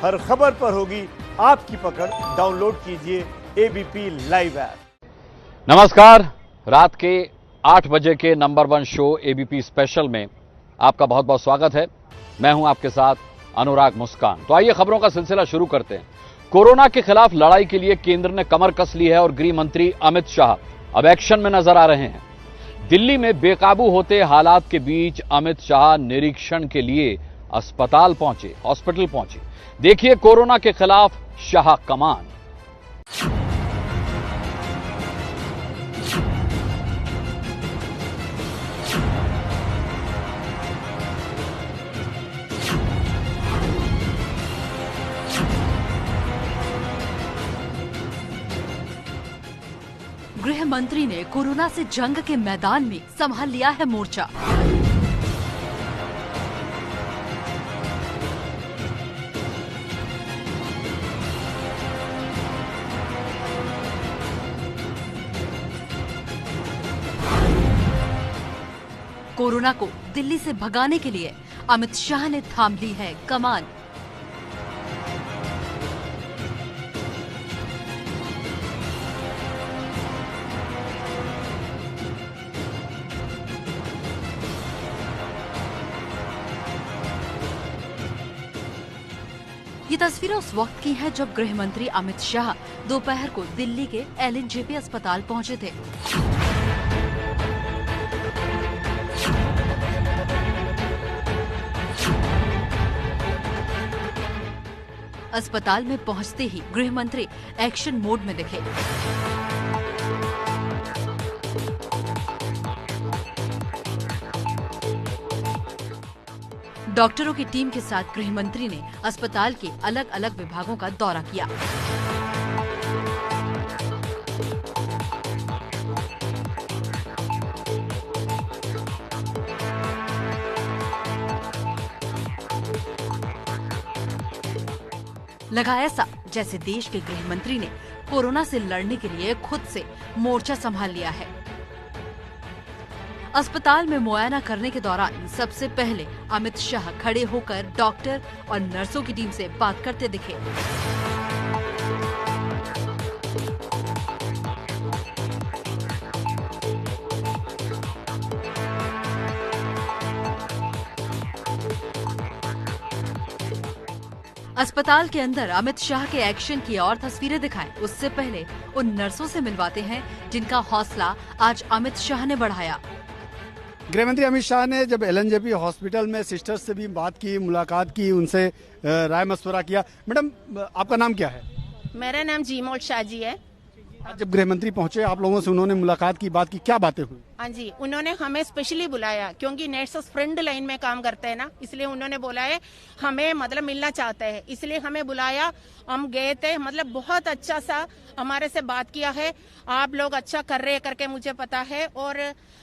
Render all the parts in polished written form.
हर खबर पर होगी आपकी पकड़। डाउनलोड कीजिए एबीपी लाइव ऐप। नमस्कार, रात के 8 बजे के नंबर 1 शो एबीपी स्पेशल में आपका बहुत बहुत स्वागत है। मैं हूं आपके साथ अनुराग मुस्कान। तो आइए खबरों का सिलसिला शुरू करते हैं। कोरोना के खिलाफ लड़ाई के लिए केंद्र ने कमर कस ली है और गृह मंत्री अमित शाह अब एक्शन में नजर आ रहे हैं। दिल्ली में बेकाबू होते हालात के बीच अमित शाह निरीक्षण के लिए हॉस्पिटल पहुंचे। देखिए कोरोना के खिलाफ शाह कमान। गृह मंत्री ने कोरोना से जंग के मैदान में संभाल लिया है मोर्चा। कोरोना को दिल्ली से भगाने के लिए अमित शाह ने थाम ली है कमान। ये तस्वीरें उस वक्त की हैं जब गृह मंत्री अमित शाह दोपहर को दिल्ली के एलएनजेपी अस्पताल पहुंचे थे। अस्पताल में पहुंचते ही गृह मंत्री एक्शन मोड में दिखे। डॉक्टरों की टीम के साथ गृह मंत्री ने अस्पताल के अलग अलग विभागों का दौरा किया। लगा ऐसा जैसे देश के गृह मंत्री ने कोरोना से लड़ने के लिए खुद से मोर्चा संभाल लिया है। अस्पताल में मुआयना करने के दौरान सबसे पहले अमित शाह खड़े होकर डॉक्टर और नर्सों की टीम से बात करते दिखे। अस्पताल के अंदर अमित शाह के एक्शन की और तस्वीरें दिखाएं, उससे पहले उन नर्सों से मिलवाते हैं जिनका हौसला आज अमित शाह ने बढ़ाया। गृह मंत्री अमित शाह ने जब एलएनजेपी हॉस्पिटल में सिस्टर्स से भी बात की, मुलाकात की, उनसे राय मशवरा किया। मैडम, आपका नाम क्या है? मेरा नाम जीमोल शाह जी है। आज जब गृह मंत्री पहुंचे आप लोगों से, उन्होंने मुलाकात की, बात की, क्या बातें हुई? हाँ जी, उन्होंने हमें स्पेशली बुलाया क्योंकि नर्सेस फ्रंट लाइन में काम करते हैं ना, इसलिए उन्होंने बोला है हमें मतलब मिलना चाहते हैं, इसलिए हमें बुलाया। हम गए थे, मतलब बहुत अच्छा सा हमारे से बात किया है। आप लोग अच्छा कर रहे करके मुझे पता है और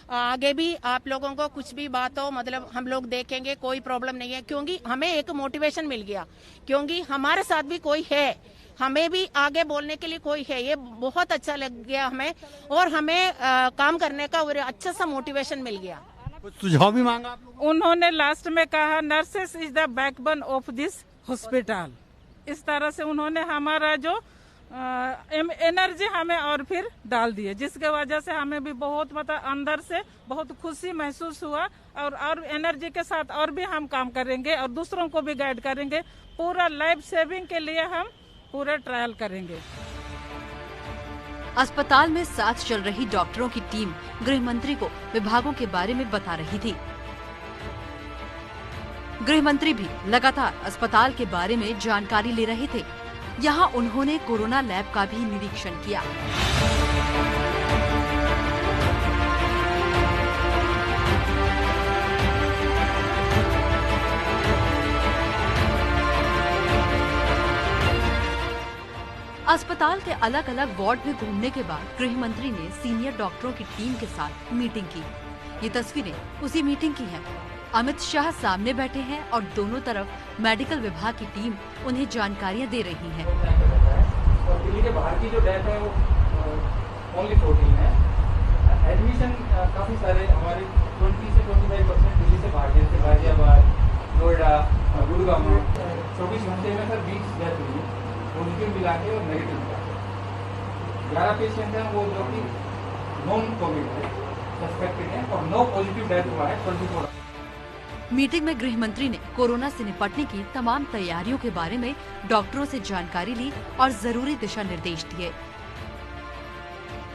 आगे भी आप लोगों को कुछ भी बात हो मतलब हम लोग देखेंगे, कोई प्रॉब्लम नहीं है। क्योंकि हमें एक मोटिवेशन मिल गया क्योंकि हमारे साथ भी कोई है, हमें भी आगे बोलने के लिए कोई है। ये बहुत अच्छा लग गया हमें और हमें काम करने का और अच्छा सा मोटिवेशन मिल गया। कुछ सुझाव भी मांगा आप लोगों? उन्होंने लास्ट में कहा nurses is the backbone of this hospital. इस तरह से उन्होंने हमारा जो एनर्जी हमें और फिर डाल दिए, जिसके वजह से हमें भी बहुत मतलब अंदर से बहुत खुशी महसूस हुआ और एनर्जी के साथ और भी हम काम करेंगे और दूसरों को भी गाइड करेंगे। पूरा लाइफ सेविंग के लिए हम पूरा ट्रायल करेंगे। अस्पताल में साथ चल रही डॉक्टरों की टीम गृह मंत्री को विभागों के बारे में बता रही थी। गृह मंत्री भी लगातार अस्पताल के बारे में जानकारी ले रहे थे। यहाँ उन्होंने कोरोना लैब का भी निरीक्षण किया। अस्पताल के अलग अलग वार्ड में घूमने के बाद गृह मंत्री ने सीनियर डॉक्टरों की टीम के साथ मीटिंग की। ये तस्वीरें उसी मीटिंग की हैं। अमित शाह सामने बैठे हैं और दोनों तरफ मेडिकल विभाग की टीम उन्हें जानकारियां दे रही है। और दिल्ली के बाहर की जो डेथ है वो ओनली 14 है। एडमिशन काफ़ी सारे हमारे 20 से 25% दिल्ली से बाहर, जैसे गाजियाबाद, नोएडा, गुड़गांव। 24 घंटे में सर 20 डेथ हुई, पॉजिटिव मिला के और नेगेटिव मिला के। 11 पेशेंट हैं वो जो कि नॉन कोविड है, सस्पेक्टेड है, और 9 पॉजिटिव डेथ हुआ है 24। मीटिंग में गृह मंत्री ने कोरोना से निपटने की तमाम तैयारियों के बारे में डॉक्टरों से जानकारी ली और जरूरी दिशा निर्देश दिए।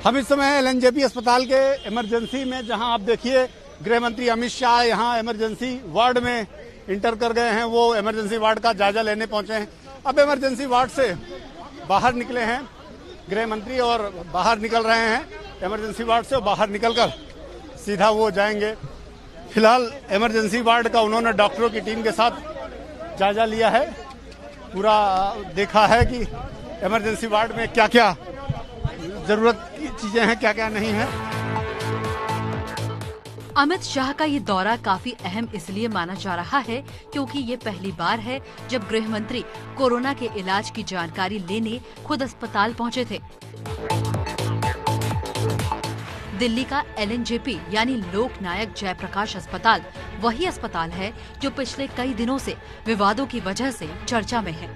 हम इस समय एलएनजेपी अस्पताल के इमरजेंसी में, जहां आप देखिए गृह मंत्री अमित शाह यहां इमरजेंसी वार्ड में इंटर कर गए हैं। वो इमरजेंसी वार्ड का जायजा लेने पहुंचे हैं। अब इमरजेंसी वार्ड से बाहर निकले हैं गृह मंत्री और बाहर निकल रहे हैं इमरजेंसी वार्ड से, और बाहर निकलकर सीधा वो जाएंगे। फिलहाल इमरजेंसी वार्ड का उन्होंने डॉक्टरों की टीम के साथ जायजा लिया है, पूरा देखा है कि इमरजेंसी वार्ड में क्या क्या जरूरत की चीजें हैं, क्या क्या नहीं है। अमित शाह का ये दौरा काफी अहम इसलिए माना जा रहा है क्योंकि ये पहली बार है जब गृह मंत्री कोरोना के इलाज की जानकारी लेने खुद अस्पताल पहुंचे थे। दिल्ली का एलएनजेपी यानी लोक नायक जयप्रकाश अस्पताल वही अस्पताल है जो पिछले कई दिनों से विवादों की वजह से चर्चा में है।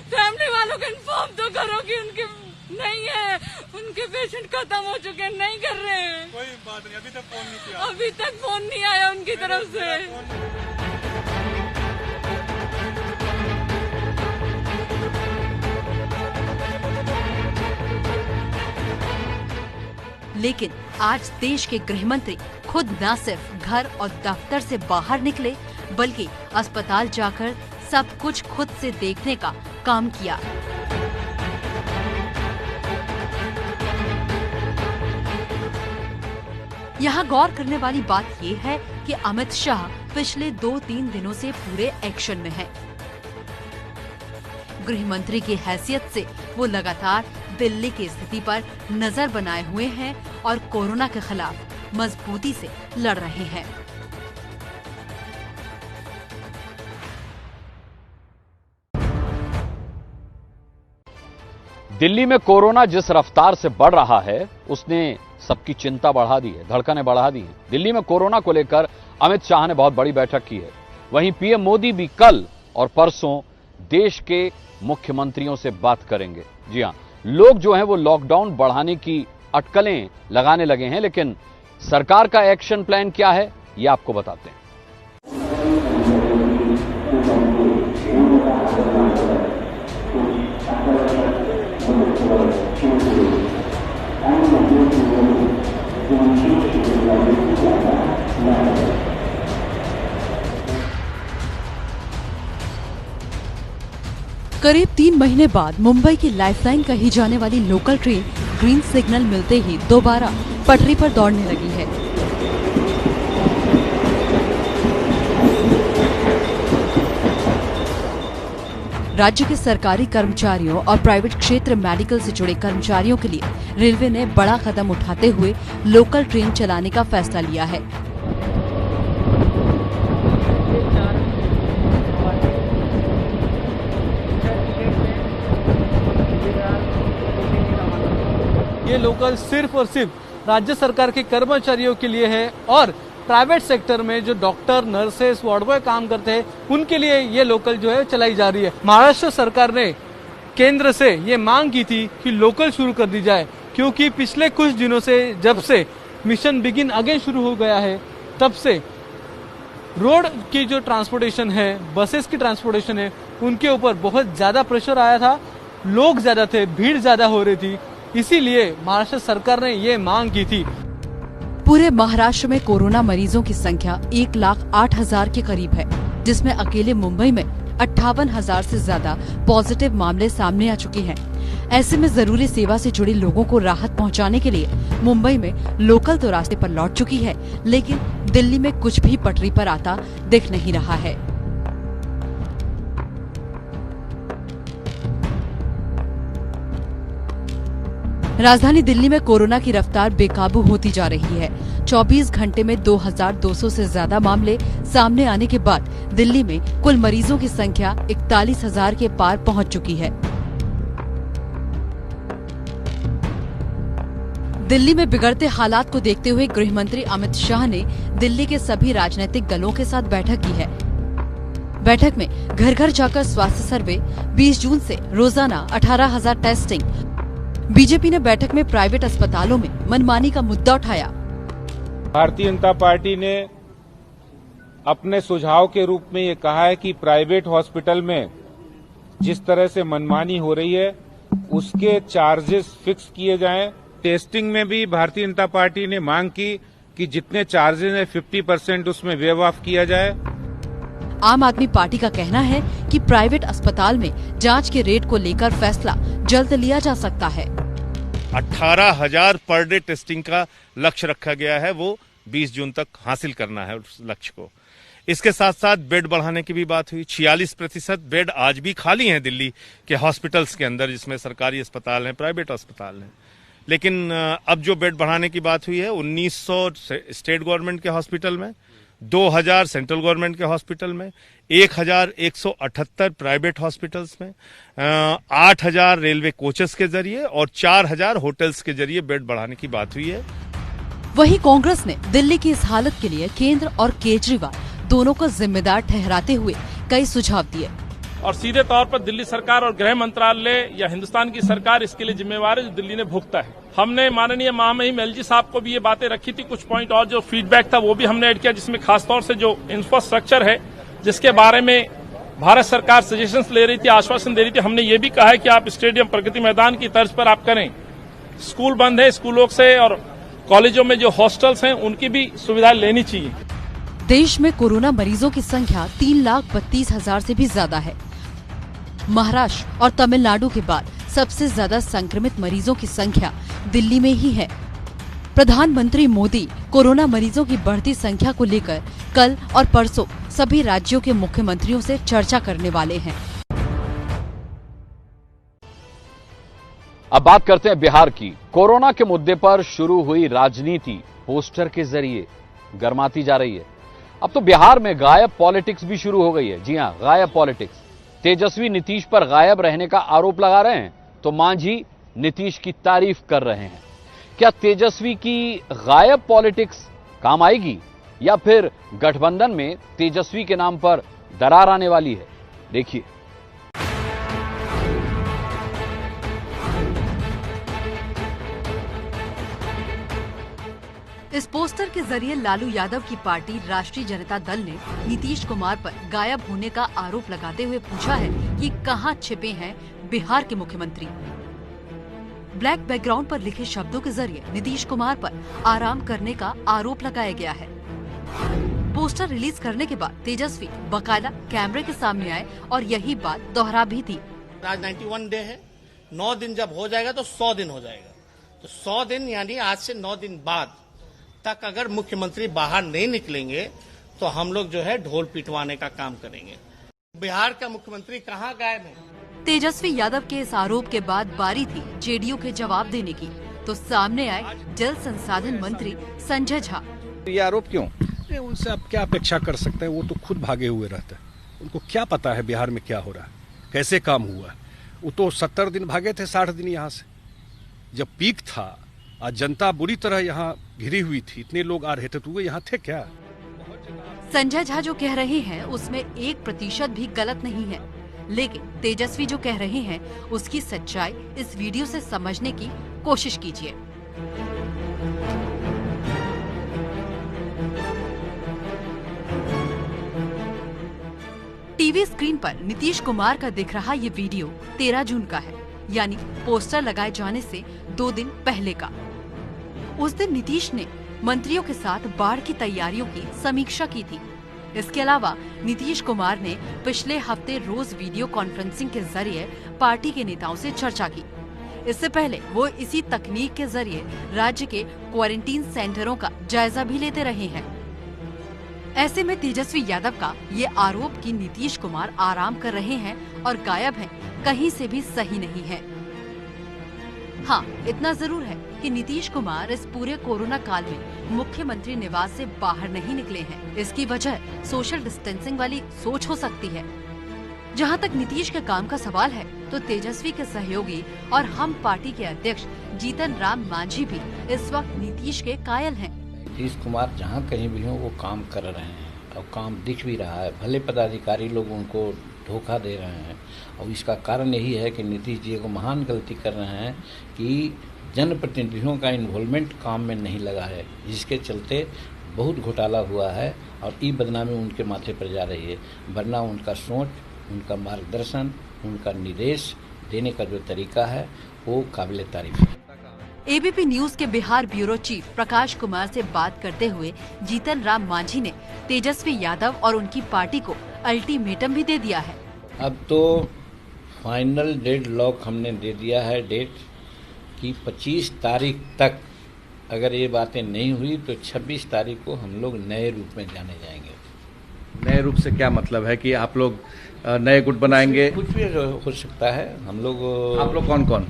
फैमिली वालों को इन्फॉर्म तो करो कि उनके नहीं है, उनके पेशेंट खत्म हो चुके हैं, नहीं कर रहे हैं। कोई बात नहीं, अभी तक फोन नहीं किया। अभी तक फोन नहीं आया उनकी तरफ से। लेकिन आज देश के गृह मंत्री खुद न सिर्फ घर और दफ्तर से बाहर निकले बल्कि अस्पताल जाकर सब कुछ खुद से देखने का काम किया। यहाँ गौर करने वाली बात ये है कि अमित शाह पिछले 2-3 दिनों से पूरे एक्शन में हैं। गृह मंत्री की हैसियत से वो लगातार दिल्ली की स्थिति पर नजर बनाए हुए हैं और कोरोना के खिलाफ मजबूती से लड़ रहे हैं। दिल्ली में कोरोना जिस रफ्तार से बढ़ रहा है उसने सबकी चिंता बढ़ा दी है, धड़कनें बढ़ा दी हैं। दिल्ली में कोरोना को लेकर अमित शाह ने बहुत बड़ी बैठक की है। वहीं पीएम मोदी भी कल और परसों देश के मुख्यमंत्रियों से बात करेंगे। जी हां, लोग जो हैं वो लॉकडाउन बढ़ाने की अटकलें लगाने लगे हैं, लेकिन सरकार का एक्शन प्लान क्या है ये आपको बताते हैं। करीब 3 महीने बाद मुंबई की लाइफलाइन कही जाने वाली लोकल ट्रेन ग्रीन सिग्नल मिलते ही दोबारा पटरी पर दौड़ने लगी है। राज्य के सरकारी कर्मचारियों और प्राइवेट क्षेत्र मेडिकल से जुड़े कर्मचारियों के लिए रेलवे ने बड़ा कदम उठाते हुए लोकल ट्रेन चलाने का फैसला लिया है। ये लोकल सिर्फ और सिर्फ राज्य सरकार के कर्मचारियों के लिए है और प्राइवेट सेक्टर में जो डॉक्टर, नर्सेस, वार्ड बॉय काम करते हैं उनके लिए ये लोकल जो है चलाई जा रही है। महाराष्ट्र सरकार ने केंद्र से ये मांग की थी कि लोकल शुरू कर दी जाए, क्योंकि पिछले कुछ दिनों से जब से मिशन बिगिन अगेन शुरू हो गया है तब से रोड की जो ट्रांसपोर्टेशन है, बसेस की ट्रांसपोर्टेशन है, उनके ऊपर बहुत ज्यादा प्रेशर आया था। लोग ज्यादा थे, भीड़ ज्यादा हो रही थी, इसीलिए महाराष्ट्र सरकार ने ये मांग की थी। पूरे महाराष्ट्र में कोरोना मरीजों की संख्या 1,08,000 के करीब है, जिसमें अकेले मुंबई में 58,000 से ज्यादा पॉजिटिव मामले सामने आ चुके हैं। ऐसे में जरूरी सेवा से जुड़े लोगों को राहत पहुंचाने के लिए मुंबई में लोकल तो रास्ते पर लौट चुकी है, लेकिन दिल्ली में कुछ भी पटरी पर आता दिख नहीं रहा है। राजधानी दिल्ली में कोरोना की रफ्तार बेकाबू होती जा रही है। 24 घंटे में 2,200 से ज्यादा मामले सामने आने के बाद दिल्ली में कुल मरीजों की संख्या 41,000 के पार पहुंच चुकी है। दिल्ली में बिगड़ते हालात को देखते हुए गृह मंत्री अमित शाह ने दिल्ली के सभी राजनीतिक दलों के साथ बैठक की है। बैठक में घर घर जाकर स्वास्थ्य सर्वे, 20 जून से रोजाना 18,000 टेस्टिंग। बीजेपी ने बैठक में प्राइवेट अस्पतालों में मनमानी का मुद्दा उठाया। भारतीय जनता पार्टी ने अपने सुझाव के रूप में ये कहा है कि प्राइवेट हॉस्पिटल में जिस तरह से मनमानी हो रही है उसके चार्जेस फिक्स किए जाएं। टेस्टिंग में भी भारतीय जनता पार्टी ने मांग की कि जितने चार्जेस हैं 50% उसमें वेव ऑफ किया जाए। आम आदमी पार्टी का कहना है कि प्राइवेट अस्पताल में जांच के रेट को लेकर फैसला जल्द लिया जा सकता है। 18,000 पर डे टेस्टिंग का लक्ष्य रखा गया है, वो 20 जून तक हासिल करना है उस लक्ष्य को। इसके साथ साथ बेड बढ़ाने की भी बात हुई। 46% बेड आज भी खाली हैं दिल्ली के हॉस्पिटल्स के अंदर, जिसमें सरकारी अस्पताल हैं, प्राइवेट अस्पताल हैं। लेकिन अब जो बेड बढ़ाने की बात हुई है 1900 स्टेट गवर्नमेंट के हॉस्पिटल में, 2000 सेंट्रल गवर्नमेंट के हॉस्पिटल में, 1178 प्राइवेट हॉस्पिटल्स में, 8000 रेलवे कोचेस के जरिए और 4000 होटल्स के जरिए बेड बढ़ाने की बात हुई है। वहीं कांग्रेस ने दिल्ली की इस हालत के लिए केंद्र और केजरीवाल दोनों को जिम्मेदार ठहराते हुए कई सुझाव दिए। और सीधे तौर पर दिल्ली सरकार और गृह मंत्रालय या हिंदुस्तान की सरकार इसके लिए जिम्मेवार है जो दिल्ली ने भुगता है। हमने माननीय महामहिम एलजी साहब को भी ये बातें रखी थी, कुछ पॉइंट और जो फीडबैक था वो भी हमने ऐड किया, जिसमें खासतौर से जो इंफ्रास्ट्रक्चर है जिसके बारे में भारत सरकार सजेशंस ले रही थी, आश्वासन दे रही थी। हमने ये भी कहा है कि आप स्टेडियम प्रगति मैदान की तर्ज पर आप करें। स्कूल बंद है, स्कूलों से और कॉलेजों में जो हॉस्टल्स हैं उनकी भी सुविधाएं लेनी चाहिए। देश में कोरोना मरीजों की संख्या 3,32,000 से भी ज्यादा है। महाराष्ट्र और तमिलनाडु के बाद सबसे ज्यादा संक्रमित मरीजों की संख्या दिल्ली में ही है। प्रधानमंत्री मोदी कोरोना मरीजों की बढ़ती संख्या को लेकर कल और परसों सभी राज्यों के मुख्यमंत्रियों से चर्चा करने वाले हैं। अब बात करते हैं बिहार की। कोरोना के मुद्दे पर शुरू हुई राजनीति पोस्टर के जरिए गर्माती जा रही है। अब तो बिहार में गायब पॉलिटिक्स भी शुरू हो गई है। जी हां, गायब पॉलिटिक्स। तेजस्वी नीतीश पर गायब रहने का आरोप लगा रहे हैं तो मांझी नीतीश की तारीफ कर रहे हैं। क्या तेजस्वी की गायब पॉलिटिक्स काम आएगी या फिर गठबंधन में तेजस्वी के नाम पर दरार आने वाली है? देखिए। इस पोस्टर के जरिए लालू यादव की पार्टी राष्ट्रीय जनता दल ने नीतीश कुमार पर गायब होने का आरोप लगाते हुए पूछा है कि कहां छिपे हैं बिहार के मुख्यमंत्री। ब्लैक बैकग्राउंड पर लिखे शब्दों के जरिए नीतीश कुमार पर आराम करने का आरोप लगाया गया है। पोस्टर रिलीज करने के बाद तेजस्वी बकायदा कैमरे के सामने आए और यही बात दोहरा भी थी। आज 91 डे है, 9 दिन जब हो जाएगा तो 100 दिन हो जाएगा। तो 100 दिन यानी आज से 9 दिन बाद तक अगर मुख्यमंत्री बाहर नहीं निकलेंगे तो हम लोग जो है ढोल पिटवाने का काम करेंगे। बिहार का मुख्यमंत्री कहां गायब है? तेजस्वी यादव के इस आरोप के बाद बारी थी जेडीयू के जवाब देने की, तो सामने आए जल संसाधन मंत्री संजय झा। ये आरोप क्यों? उनसे आप क्या अपेक्षा कर सकते हैं? वो तो खुद भागे हुए रहते हैं। उनको क्या पता है बिहार में क्या हो रहा है, कैसे काम हुआ। वो तो 70 दिन भागे थे, 60 दिन यहाँ से। जब पीक था, आज जनता बुरी तरह यहाँ घिरी हुई थी, इतने लोग आ रहे थे, तो वो यहाँ थे क्या? संजय झा जो कह रहे हैं उसमें 1% भी गलत नहीं है, लेकिन तेजस्वी जो कह रहे हैं उसकी सच्चाई इस वीडियो से समझने की कोशिश कीजिए। टीवी स्क्रीन पर नीतीश कुमार का दिख रहा ये वीडियो 13 जून का है, यानी पोस्टर लगाए जाने से 2 दिन पहले का। उस दिन नीतीश ने मंत्रियों के साथ बाढ़ की तैयारियों की समीक्षा की थी। इसके अलावा नीतीश कुमार ने पिछले हफ्ते रोज वीडियो कॉन्फ्रेंसिंग के जरिए पार्टी के नेताओं से चर्चा की। इससे पहले वो इसी तकनीक के जरिए राज्य के क्वारंटीन सेंटरों का जायजा भी लेते रहे हैं। ऐसे में तेजस्वी यादव का ये आरोप कि नीतीश कुमार आराम कर रहे हैं और गायब हैं, कहीं से भी सही नहीं है। हाँ, इतना जरूर है कि नीतीश कुमार इस पूरे कोरोना काल में मुख्यमंत्री निवास से बाहर नहीं निकले हैं। इसकी वजह सोशल डिस्टेंसिंग वाली सोच हो सकती है। जहाँ तक नीतीश के काम का सवाल है, तो तेजस्वी के सहयोगी और हम पार्टी के अध्यक्ष जीतन राम मांझी भी इस वक्त नीतीश के कायल हैं। नीतीश कुमार जहाँ कहीं भी हो वो काम कर रहे हैं, और काम दिख भी रहा है। भले पदाधिकारी लोग उनको धोखा दे रहे हैं और इसका कारण यही है कि नीतीश जी को महान गलती कर रहे हैं कि जनप्रतिनिधियों का इन्वॉल्वमेंट काम में नहीं लगा है, जिसके चलते बहुत घोटाला हुआ है और ये बदनामी उनके माथे पर जा रही है। वरना उनका सोच, उनका मार्गदर्शन, उनका निर्देश देने का जो तरीका है वो काबिल तारीफ है। एबीपी न्यूज के बिहार ब्यूरो चीफ प्रकाश कुमार से बात करते हुए जीतन राम मांझी ने तेजस्वी यादव और उनकी पार्टी को अल्टीमेटम भी दे दिया है। अब तो फाइनल डेड लॉक हमने दे दिया है डेट कि 25 तारीख तक अगर ये बातें नहीं हुई तो 26 तारीख को हम लोग नए रूप में जाने जाएंगे। नए रूप से क्या मतलब है कि आप लोग नए गुट बनाएंगे? कुछ भी हो सकता है। हम लोग, आप लोग कौन कौन?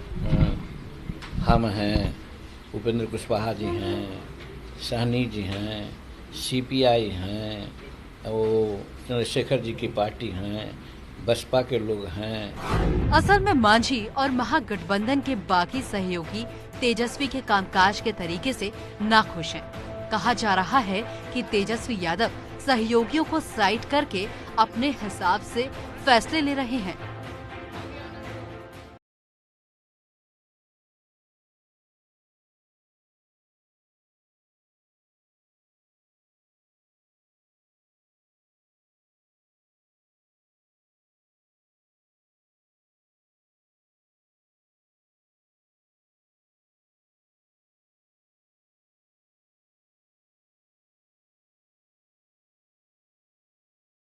हम हैं, उपेंद्र कुशवाहा जी हैं, सहनी जी हैं, सीपीआई हैं, वो चंद्रशेखर जी की पार्टी हैं, बसपा के लोग हैं। असल में मांझी और महागठबंधन के बाकी सहयोगी तेजस्वी के कामकाज के तरीके से नाखुश हैं। कहा जा रहा है कि तेजस्वी यादव सहयोगियों को साइड करके अपने हिसाब से फैसले ले रहे हैं।